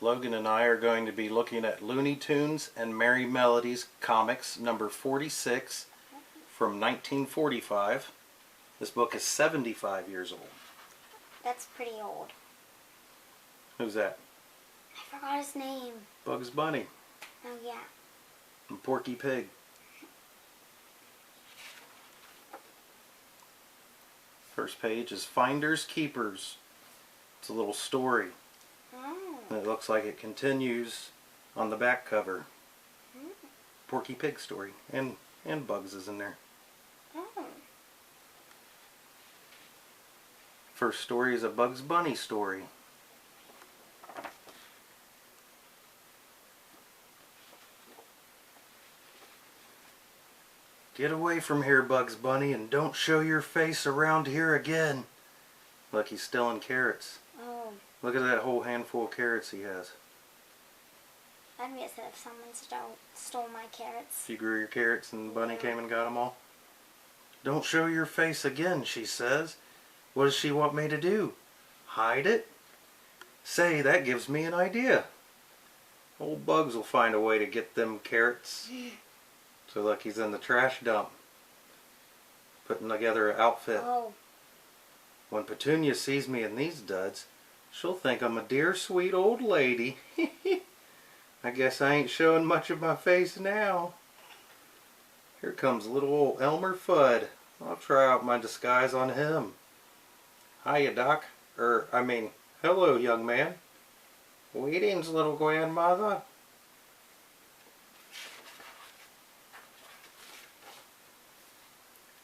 Logan and I are going to be looking at Looney Tunes and Merrie Melodies comics number 46 from 1945. This book is 75 years old. That's pretty old. Who's that? I forgot his name. Bugs Bunny. Oh yeah. And Porky Pig. First page is Finders Keepers. It's a little story. Oh. And it looks like it continues on the back cover. Porky Pig story. And Bugs is in there. Oh. First story is a Bugs Bunny story. Get away from here, Bugs Bunny, and don't show your face around here again. Look, he's stealing carrots. Oh. Look at that whole handful of carrots he has. I'd be upset if someone stole my carrots. You grew your carrots and Bunny came and got them all? Don't show your face again, she says. What does she want me to do? Hide it? Say, that gives me an idea. Old Bugs will find a way to get them carrots. So look, he's in the trash dump, putting together an outfit. Oh. When Petunia sees me in these duds, she'll think I'm a dear sweet old lady. I guess I ain't showing much of my face now. Here comes little old Elmer Fudd. I'll try out my disguise on him. Hiya, Doc. Hello, young man. Greetings, little grandmother.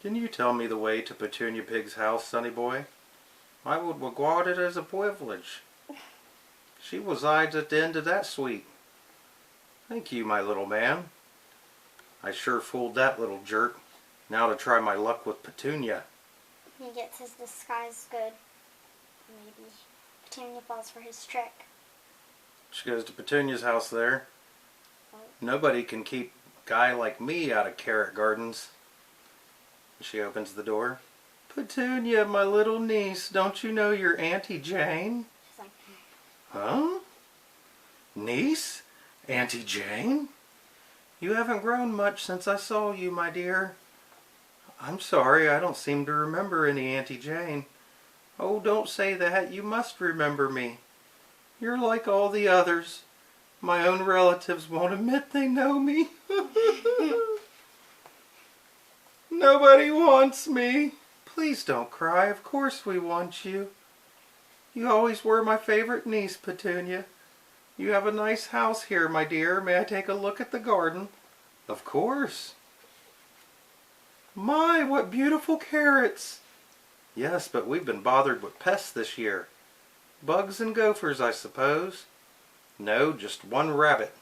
Can you tell me the way to Petunia Pig's house, sonny boy? I would regard it as a privilege. She resides at the end of that suite. Thank you, my little man. I sure fooled that little jerk. Now to try my luck with Petunia. He gets his disguise good. Maybe Petunia falls for his trick. She goes to Petunia's house there. Oh. Nobody can keep a guy like me out of carrot gardens. She opens the door. Petunia, my little niece, don't you know your Auntie Jane? She's like, Huh? Niece? Auntie Jane? You haven't grown much since I saw you, my dear. I'm sorry, I don't seem to remember any Auntie Jane. Oh, don't say that. You must remember me. You're like all the others. My own relatives won't admit they know me. Nobody wants me. Please don't cry. Of course we want you. You always were my favorite niece, Petunia. You have a nice house here, my dear. May I take a look at the garden? Of course. My, what beautiful carrots. Yes, but we've been bothered with pests this year. Bugs and gophers, I suppose. No, just one rabbit.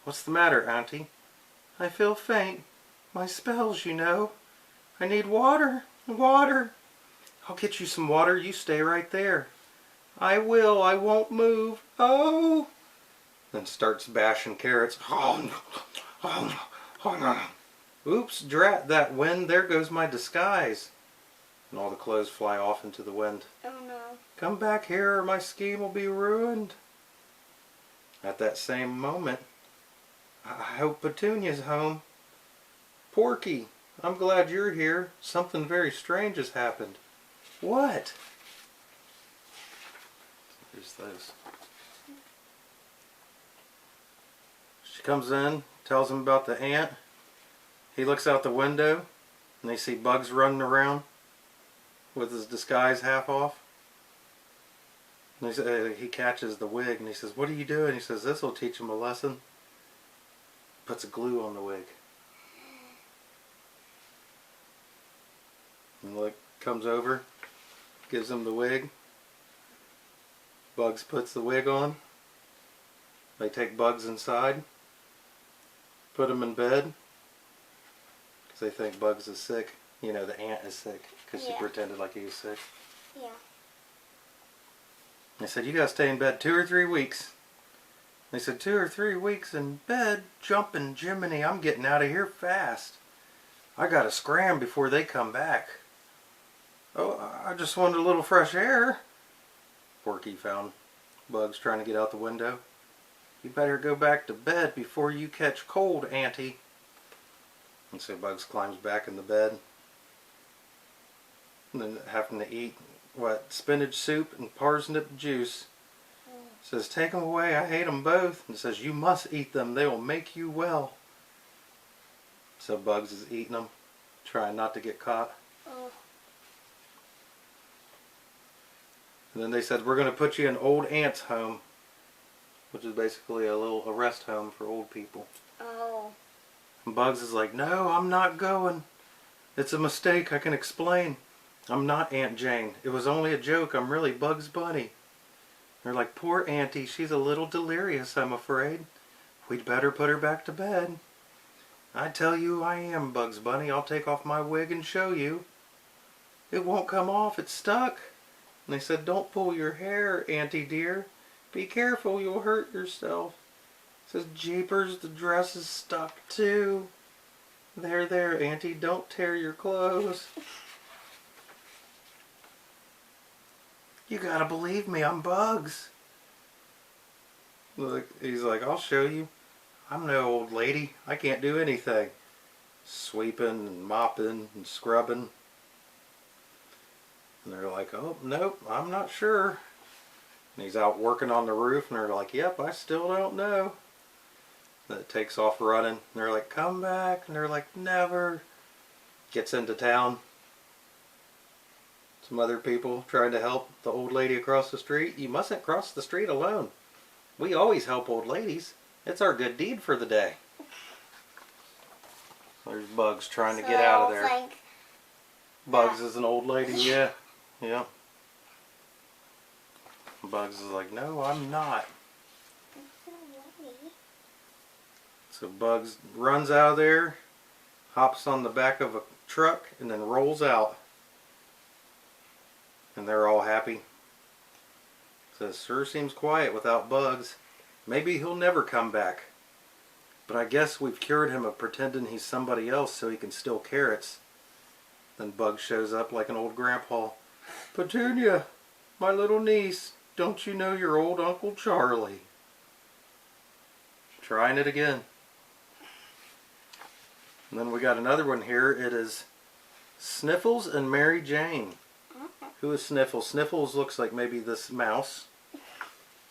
What's the matter, Auntie? I feel faint. My spells, you know. I need water. Water. I'll get you some water. You stay right there. I will. I won't move. Oh. Then starts bashing carrots. Oops, drat that wind. There goes my disguise. And all the clothes fly off into the wind. oh no. Come back here or my scheme will be ruined. At that same moment, I hope Petunia's home. Porky, I'm glad you're here. Something very strange has happened. What? Here's those. She comes in, tells him about the ant. He looks out the window, and they see Bugs running around with his disguise half off. And he catches the wig, and he says, "What are you doing?" He says, "This will teach him a lesson." Puts a glue on the wig. And look, comes over, gives him the wig. Bugs puts the wig on. They take Bugs inside, put him in bed, because they think Bugs is sick. You know, the ant is sick, because she pretended like he was sick. Yeah. They said, you gotta stay in bed 2 or 3 weeks. They said, 2 or 3 weeks in bed? Jumping Jiminy, I'm getting out of here fast. I gotta scram before they come back. Oh, I just wanted a little fresh air. Porky found Bugs trying to get out the window. You better go back to bed before you catch cold, Auntie. And so Bugs climbs back in the bed. And then having to eat, spinach soup and parsnip juice. Says, take them away, I hate them both. And says, you must eat them, they will make you well. So Bugs is eating them, trying not to get caught. And then they said, we're going to put you in Old Aunt's home, which is basically a little rest home for old people. Oh. And Bugs is like, no, I'm not going. It's a mistake, I can explain. I'm not Aunt Jane. It was only a joke. I'm really Bugs Bunny. They're like, poor Auntie, she's a little delirious, I'm afraid. We'd better put her back to bed. I tell you I am Bugs Bunny. I'll take off my wig and show you. It won't come off, it's stuck. And they said, don't pull your hair, Auntie dear. Be careful, you'll hurt yourself. It says, jeepers, the dress is stuck too. There, Auntie, don't tear your clothes. You gotta believe me, I'm Bugs. Look, he's like, I'll show you. I'm no old lady. I can't do anything. Sweeping and mopping and scrubbing. And they're like, oh, nope, I'm not sure. And he's out working on the roof, and they're like, yep, I still don't know. And it takes off running. And they're like, come back. And they're like, never. Gets into town. Some other people trying to help the old lady across the street. You mustn't cross the street alone. We always help old ladies. It's our good deed for the day. There's Bugs trying to get out of there. Like Bugs is an old lady, yeah. Yeah. Bugs is like, no, I'm not. So Bugs runs out of there, hops on the back of a truck, and then rolls out. And they're all happy. Says, sure seems quiet without Bugs. Maybe he'll never come back. But I guess we've cured him of pretending he's somebody else so he can steal carrots. Then Bugs shows up like an old grandpa. Petunia, my little niece, don't you know your old Uncle Charlie? Trying it again. And then we got another one here. It is Sniffles and Mary Jane. Who is Sniffles? Sniffles looks like maybe this mouse.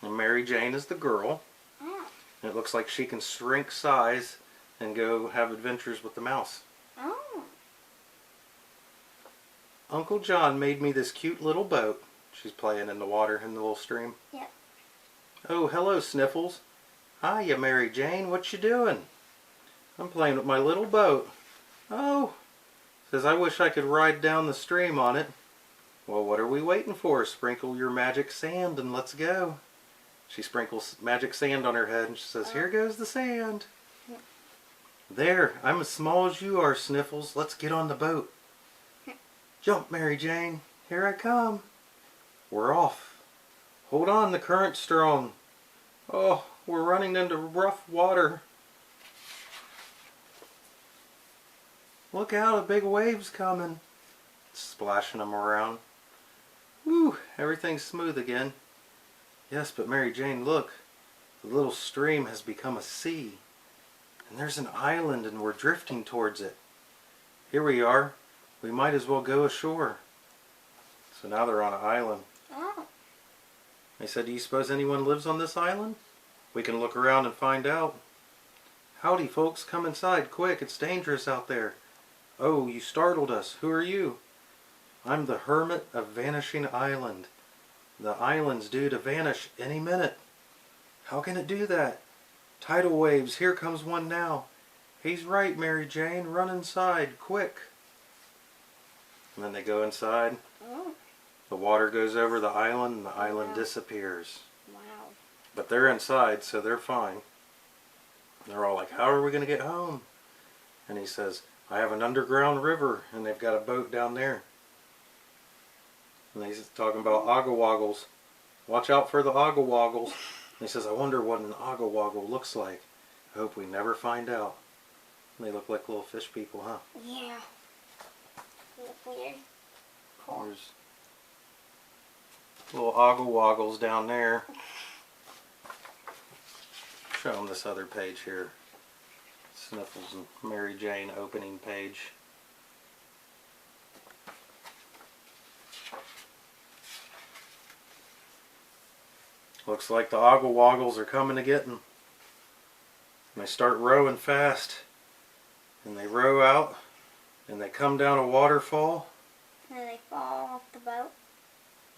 And Mary Jane is the girl. And it looks like she can shrink size and go have adventures with the mouse. Oh. Uncle John made me this cute little boat. She's playing in the water in the little stream. Yep. Oh, hello, Sniffles. Hiya, Mary Jane. What you doing? I'm playing with my little boat. Oh. Says, I wish I could ride down the stream on it. Well, what are we waiting for? Sprinkle your magic sand and let's go. She sprinkles magic sand on her head and she says, here goes the sand. Yep. There, I'm as small as you are, Sniffles. Let's get on the boat. Jump, Mary Jane. Here I come. We're off. Hold on, the current's strong. Oh, we're running into rough water. Look out, a big wave's coming. Splashing them around. Whew, everything's smooth again. Yes, but Mary Jane, look. The little stream has become a sea. And there's an island and we're drifting towards it. Here we are. We might as well go ashore. So now they're on an island. Oh. They said, do you suppose anyone lives on this island? We can look around and find out. Howdy, folks. Come inside, quick. It's dangerous out there. Oh, you startled us. Who are you? I'm the Hermit of Vanishing Island. The island's due to vanish any minute. How can it do that? Tidal waves. Here comes one now. He's right, Mary Jane. Run inside, quick. And then they go inside. Oh. The water goes over the island and the island disappears. Wow. But they're inside, so they're fine. They're all like, how are we going to get home? And he says, I have an underground river, and they've got a boat down there. And he's talking about ogowoggles. Watch out for the ogowoggles. And he says, I wonder what an ogowoggle looks like. I hope we never find out. And they look like little fish people, huh? Yeah. They look weird. Cool. There's little ogowoggles down there. show them this other page here. Sniffles and Mary Jane opening page. Looks like the Oggle Woggles are coming to get them. And they start rowing fast. And they row out. And they come down a waterfall. And they fall off the boat.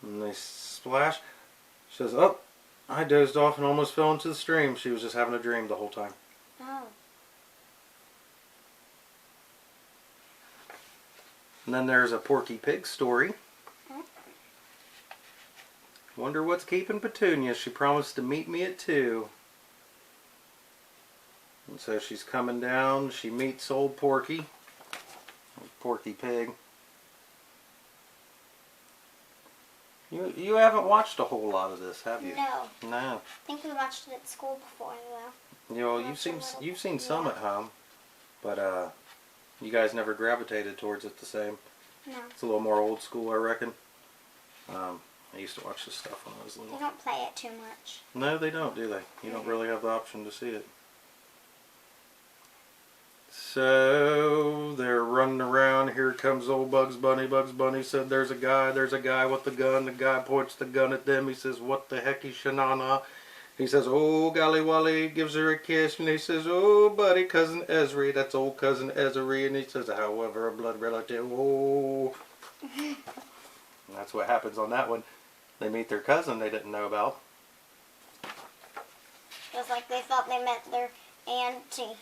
And they splash. She says, oh, I dozed off and almost fell into the stream. She was just having a dream the whole time. Oh. And then there's a Porky Pig story. Huh? Wonder what's keeping Petunia. She promised to meet me at 2. And so she's coming down. She meets old Porky. Porky Pig. You haven't watched a whole lot of this, have you? No. No. I think we watched it at school before, though. You know, you've seen some at home, but you guys never gravitated towards it the same. No. It's a little more old school, I reckon. I used to watch this stuff when I was little. They don't play it too much. No, they don't, do they? You don't really have the option to see it. So they're running around. Here comes old Bugs Bunny. Bugs Bunny said, there's a guy with the gun. The guy points the gun at them. He says, what the heck is shanana? He says, oh, golly wally, gives her a kiss. And he says, oh, buddy, cousin Ezra. That's old cousin Ezra. And he says, however, a blood relative. Oh. And that's what happens on that one. They meet their cousin they didn't know about. Just like they thought they met their auntie.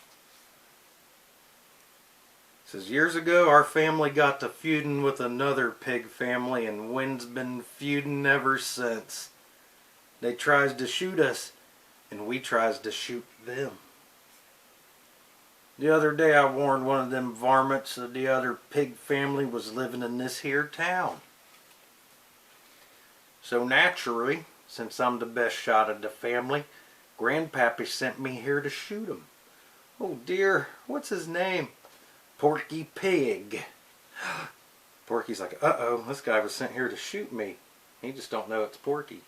Says, years ago, our family got to feuding with another pig family, and Wynn's been feuding ever since. They tries to shoot us, and we tries to shoot them. The other day, I warned one of them varmints that the other pig family was living in this here town. So naturally, since I'm the best shot of the family, Grandpappy sent me here to shoot him. Oh dear, what's his name? Porky Pig. Porky's like, uh-oh, this guy was sent here to shoot me. He just don't know it's Porky.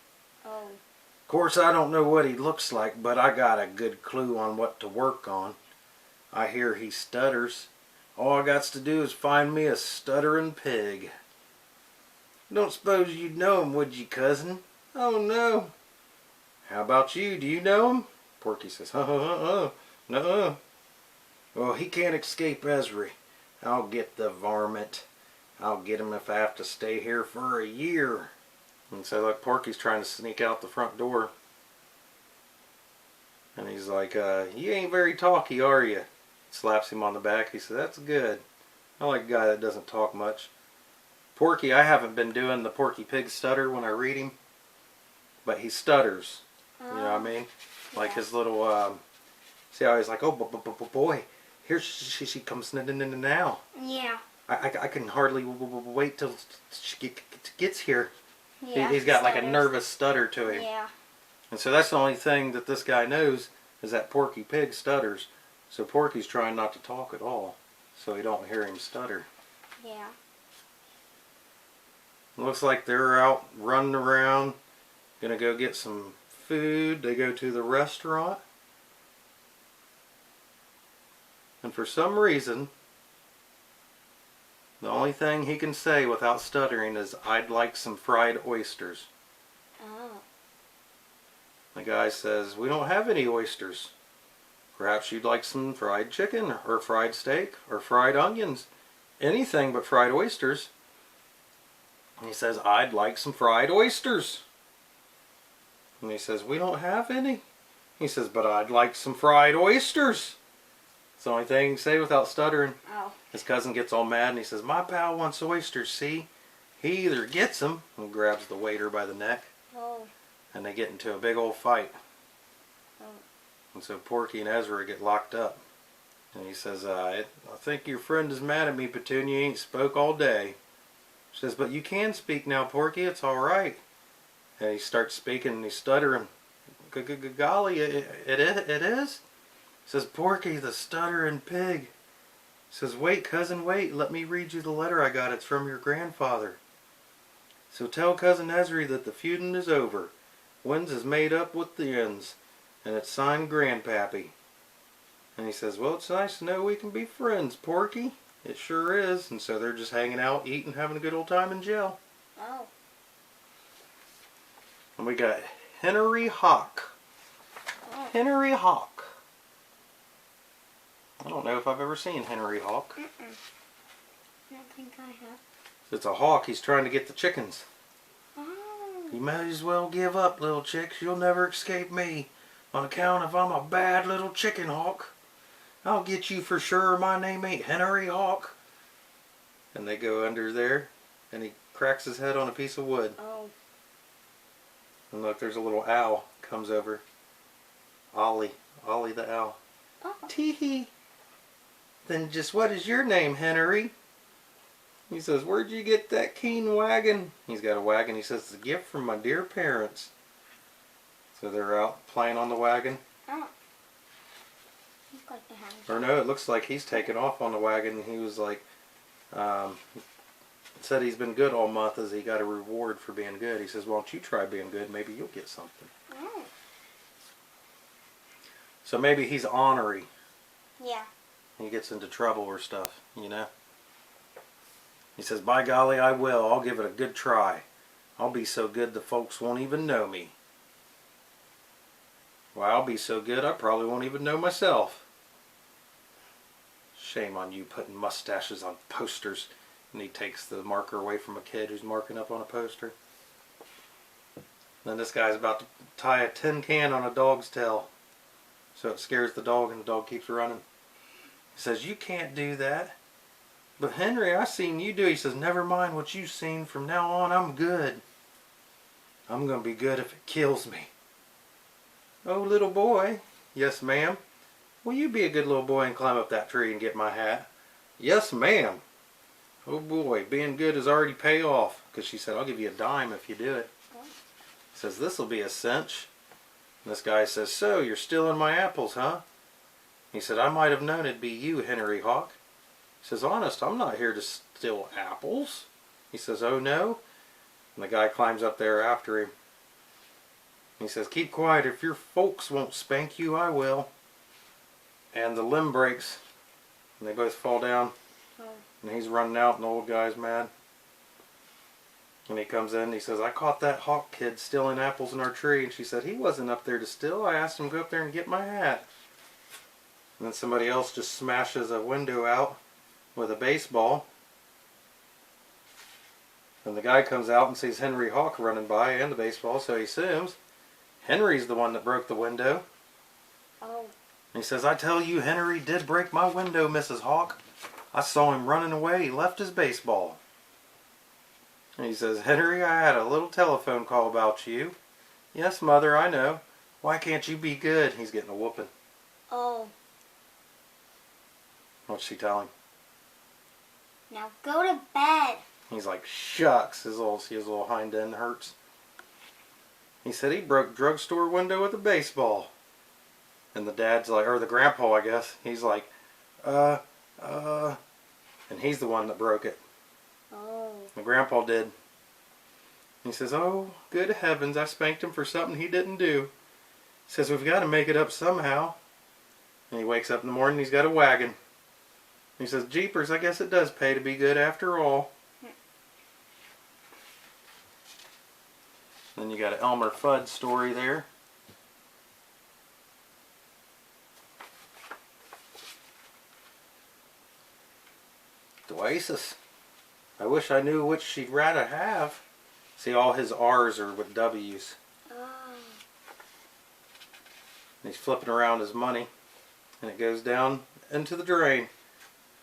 Oh. Of course, I don't know what he looks like, but I got a good clue on what to work on. I hear he stutters. All I got to do is find me a stuttering pig. Don't suppose you'd know him, would you, cousin? Oh, no. How about you? Do you know him? Porky says, no. Well, he can't escape Ezra. I'll get the varmint. I'll get him if I have to stay here for a year. And so, look, Porky's trying to sneak out the front door. And he's like, you ain't very talky, are you? Slaps him on the back. He says, that's good. I like a guy that doesn't talk much. Porky, I haven't been doing the Porky Pig stutter when I read him. But he stutters. You know what I mean? Like his little, see how he's like, oh, boy, here she comes now. Yeah. I can hardly wait till she gets here. Yeah. He's got like a stutters. nervous stutter to him. Yeah. And so that's the only thing that this guy knows is that Porky Pig stutters. So Porky's trying not to talk at all so he don't hear him stutter. Yeah. Looks like they're out running around, gonna go get some food. They go to the restaurant. And for some reason, the only thing he can say without stuttering is, I'd like some fried oysters. Oh. The guy says, we don't have any oysters. Perhaps you'd like some fried chicken, or fried steak, or fried onions. Anything but fried oysters. And he says, I'd like some fried oysters. And he says, we don't have any. He says, but I'd like some fried oysters. It's the only thing he can say without stuttering. Oh. His cousin gets all mad and he says, my pal wants oysters, see? He either gets them and grabs the waiter by the neck. Oh. And they get into a big old fight. Oh. And so Porky and Ezra get locked up. And he says, I think your friend is mad at me, Petunia. He ain't spoke all day. She says, but you can speak now, Porky. It's all right. And he starts speaking and he's stuttering. Golly, it is? He says, Porky, the stuttering pig. He says, wait, cousin, wait. Let me read you the letter I got. It's from your grandfather. So tell cousin Ezra that the feuding is over. Wynn's is made up with the ends. and it's signed Grandpappy. And he says, well, it's nice to know we can be friends, Porky. It sure is. And so they're just hanging out, eating, having a good old time in jail. Oh. And we got Henry Hawk. Oh. Henry Hawk. I don't know if I've ever seen Henry Hawk. Mm-mm. I don't think I have. It's a hawk. He's trying to get the chickens. Oh. You might as well give up, little chicks. You'll never escape me. On account of I'm a bad little chicken hawk. I'll get you for sure. My name ain't Henry Hawk. And they go under there, and he cracks his head on a piece of wood. Oh. And look, there's a little owl comes over. Ollie the owl. Oh. Tee-hee. Then just what is your name, Henry? He says, where'd you get that keen wagon? He's got a wagon. He says, it's a gift from my dear parents. So they're out playing on the wagon. Oh. Looks like they have. Or no, it looks like he's taken off on the wagon. He was like, said he's been good all month as he got a reward for being good. He says, why don't you try being good? Maybe you'll get something. Oh. So maybe he's ornery. Yeah. He gets into trouble or stuff, you know. He says, by golly, I will. I'll give it a good try. I'll be so good the folks won't even know me. Well, I'll be so good I probably won't even know myself. Shame on you putting mustaches on posters. And he takes the marker away from a kid who's marking up on a poster. Then this guy's about to tie a tin can on a dog's tail. So it scares the dog and the dog keeps running. He says, you can't do that. But Henry, I seen you do. He says, never mind what you've seen. From now on, I'm good. I'm going to be good if it kills me. Oh, little boy. Yes, ma'am. Will you be a good little boy and climb up that tree and get my hat? Yes, ma'am. Oh, boy. Being good is already pay off. Because she said, I'll give you a dime if you do it. He says, this'll be a cinch. And this guy says, so, you're stealing my apples, huh? He said, I might have known it'd be you, Henry Hawk. He says, honest, I'm not here to steal apples. He says, oh no? And the guy climbs up there after him. He says, keep quiet. If your folks won't spank you, I will. And the limb breaks. And they both fall down. Oh. And he's running out and the old guy's mad. And he comes in and he says, I caught that hawk kid stealing apples in our tree. And she said, he wasn't up there to steal. I asked him to go up there and get my hat. And then somebody else just smashes a window out with a baseball. And the guy comes out and sees Henry Hawk running by and the baseball, so he assumes Henry's the one that broke the window. Oh. And he says, I tell you, Henry did break my window, Mrs. Hawk. I saw him running away. He left his baseball. And he says, Henry, I had a little telephone call about you. Yes, Mother, I know. Why can't you be good? He's getting a whooping. Oh. What's she telling him? Now go to bed. He's like, shucks. His little hind end hurts. He said he broke drugstore window with a baseball. And the dad's like, or the grandpa, I guess. He's like, and he's the one that broke it. Oh. The grandpa did. He says, oh, good heavens, I spanked him for something he didn't do. He says, we've got to make it up somehow. And he wakes up in the morning, he's got a wagon. He says, jeepers, I guess it does pay to be good after all. Then you got an Elmer Fudd story there. Oasis. I wish I knew which she'd rather have. See, all his R's are with W's. Oh. And he's flipping around his money. And it goes down into the drain.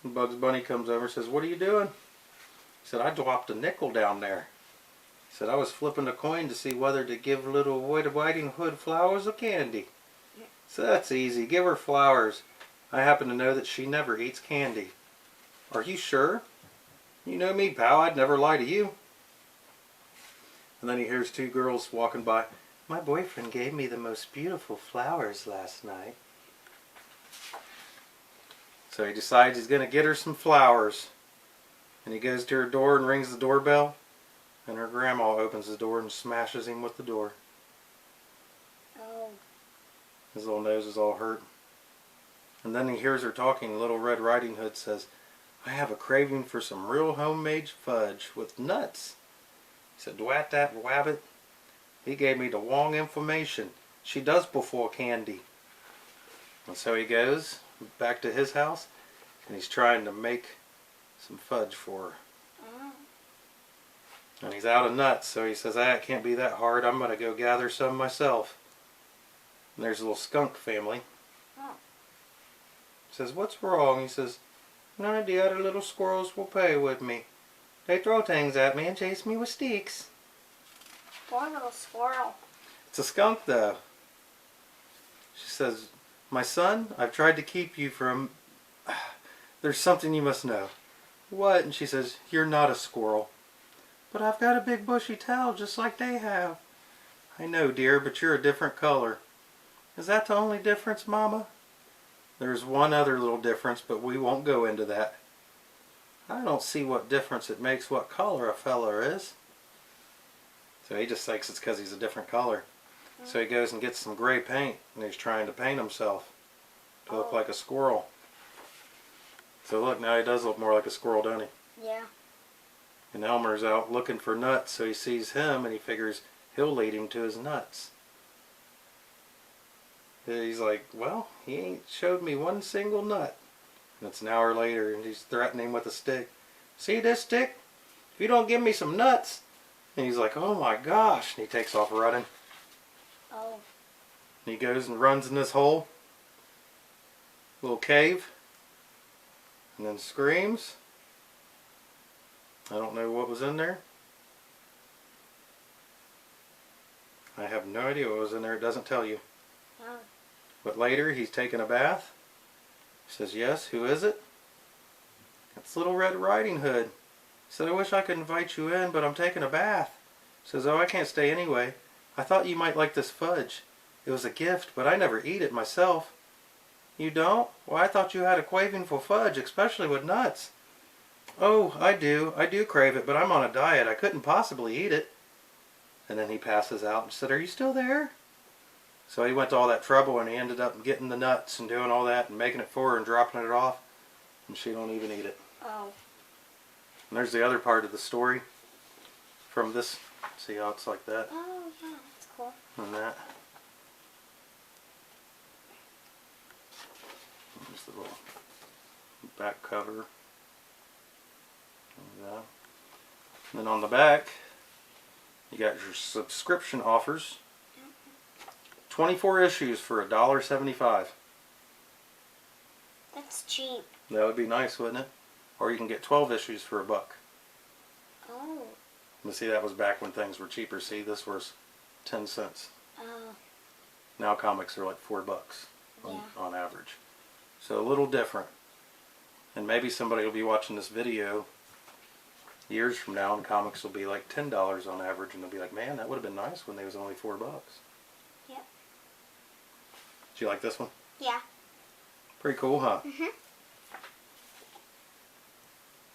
And Bugs Bunny comes over and says, what are you doing? He said, I dropped a nickel down there. He said, I was flipping a coin to see whether to give little Whiting Hood flowers or candy. So that's easy. Give her flowers. I happen to know that she never eats candy. Are you sure? You know me, pal. I'd never lie to you. And then he hears two girls walking by. My boyfriend gave me the most beautiful flowers last night. So he decides he's going to get her some flowers. And he goes to her door and rings the doorbell. And her grandma opens the door and smashes him with the door. Oh. His little nose is all hurt. And then he hears her talking. Little Red Riding Hood says, I have a craving for some real homemade fudge with nuts. He said, dwat that wabbit. He gave me the wrong information. She does before candy. And so he goes back to his house and he's trying to make some fudge for her. And he's out of nuts, so he says, it can't be that hard. I'm going to go gather some myself. And there's a little skunk family. He says, what's wrong? He says, none of the other little squirrels will play with me. They throw things at me and chase me with sticks. Poor little squirrel. It's a skunk, though. She says, my son, I've tried to keep you from... There's something you must know. What? And she says, you're not a squirrel. But I've got a big bushy tail just like they have. I know, dear, but you're a different color. Is that the only difference, Mama? There's one other little difference, but we won't go into that. I don't see what difference it makes what color a feller is. So he just thinks it's because he's a different color. So he goes and gets some gray paint, and he's trying to paint himself to look like a squirrel. So look, now he does look more like a squirrel, don't he? Yeah. And Elmer's out looking for nuts, so he sees him and he figures he'll lead him to his nuts. He's like, well, he ain't showed me one single nut. And it's an hour later and he's threatening him with a stick. See this stick? If you don't give me some nuts. And he's like, oh my gosh. And he takes off running. Oh. And he goes and runs in this hole. Little cave. And then screams. I don't know what was in there. I have no idea what was in there. It doesn't tell you. Oh. But later he's taking a bath. He says, yes, who is it? It's Little Red Riding Hood. He said, I wish I could invite you in, but I'm taking a bath. He says, oh, I can't stay anyway. I thought you might like this fudge. It was a gift, but I never eat it myself. You don't? Well, I thought you had a craving for fudge, especially with nuts. Oh, I do. I do crave it, but I'm on a diet. I couldn't possibly eat it. And then he passes out and said, are you still there? So he went to all that trouble and he ended up getting the nuts and doing all that and making it for her and dropping it off. And she don't even eat it. Oh. And there's the other part of the story from this. See how it's like that? Oh, yeah. That's cool. And that. There's the little back cover. Like that. And then on the back, you got your subscription offers. 24 issues for $1.75. That's cheap. That would be nice, wouldn't it? Or you can get 12 issues for $1. Oh. And see, that was back when things were cheaper. See, this was 10 cents. Oh. Now comics are like $4 on average. So a little different. And maybe somebody will be watching this video years from now and comics will be like $10 on average and they'll be like, man, that would have been nice when they was only $4. Yep. Did you like this one? Yeah. Pretty cool, huh? Mhm.